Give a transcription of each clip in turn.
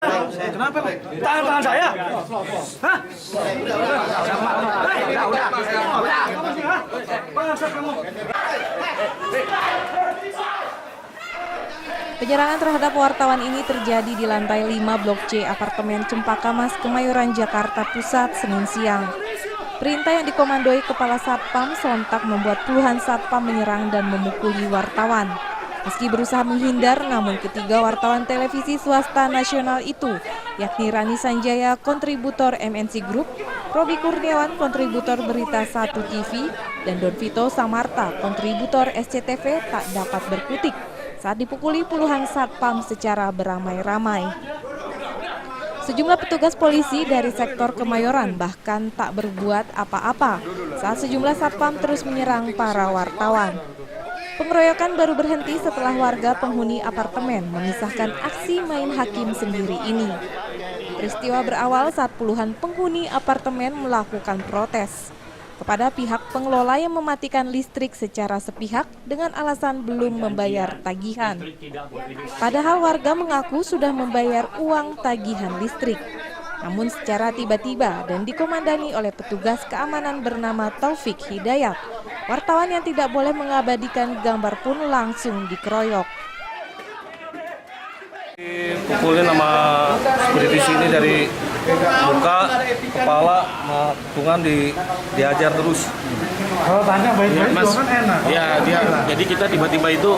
Kenapa? Tangan saya? Hah? Penyerangan terhadap wartawan ini terjadi di lantai 5 Blok C apartemen Cempaka Mas, Kemayoran, Jakarta Pusat, Senin siang. Perintah yang dikomandoi Kepala Satpam sontak membuat puluhan satpam menyerang dan memukuli wartawan. Meski berusaha menghindar, namun ketiga wartawan televisi swasta nasional itu, yakni Rani Sanjaya, kontributor MNC Group, Robi Kurniawan, kontributor Berita 1 TV, dan Don Vito Samarta, kontributor SCTV, tak dapat berkutik saat dipukuli puluhan satpam secara beramai-ramai. Sejumlah petugas polisi dari sektor Kemayoran bahkan tak berbuat apa-apa saat sejumlah satpam terus menyerang para wartawan. Pengeroyokan baru berhenti setelah warga penghuni apartemen memisahkan aksi main hakim sendiri ini. Peristiwa berawal saat puluhan penghuni apartemen melakukan protes kepada pihak pengelola yang mematikan listrik secara sepihak dengan alasan belum membayar tagihan. Padahal warga mengaku sudah membayar uang tagihan listrik. Namun secara tiba-tiba dan dikomandani oleh petugas keamanan bernama Taufik Hidayat, wartawan yang tidak boleh mengabadikan gambar pun langsung dikeroyok. Dipukulin sama security sini dari muka, kepala, tungan diajar terus. Kalau tanya baik-baik Mas, kan enak. ya jadi kita tiba-tiba itu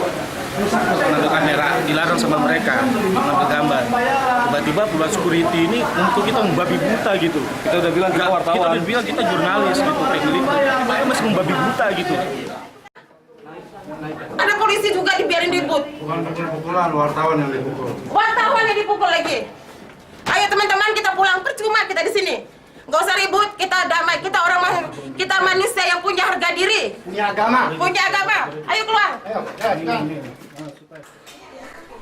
mengambil kamera, dilarang sama mereka mengambil gambar. Tiba-tiba puluhan security ini untuk kita membabi buta gitu. Kita udah bilang kita wartawan. Kita udah bilang kita jurnalis gitu, kayak gitu. Mereka masih membabi buta gitu. Ada polisi juga dibiarin ribut. Bukan pukul-pukulan, wartawan yang dipukul. Wartawan yang dipukul lagi. Ayo teman-teman kita pulang, percuma kita di sini. Nggak usah ribut, kita damai, kita manusia yang punya harga diri. Punya agama. Punya agama. Ayo keluar.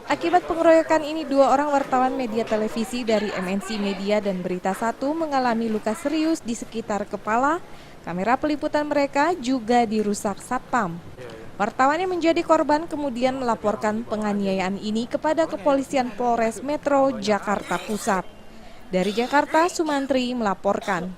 Akibat pengeroyokan ini, 2 orang wartawan media televisi dari MNC Media dan Berita 1 mengalami luka serius di sekitar kepala. Kamera peliputan mereka juga dirusak satpam. Wartawan yang menjadi korban kemudian melaporkan penganiayaan ini kepada Kepolisian Polres Metro Jakarta Pusat. Dari Jakarta, Sumantri melaporkan.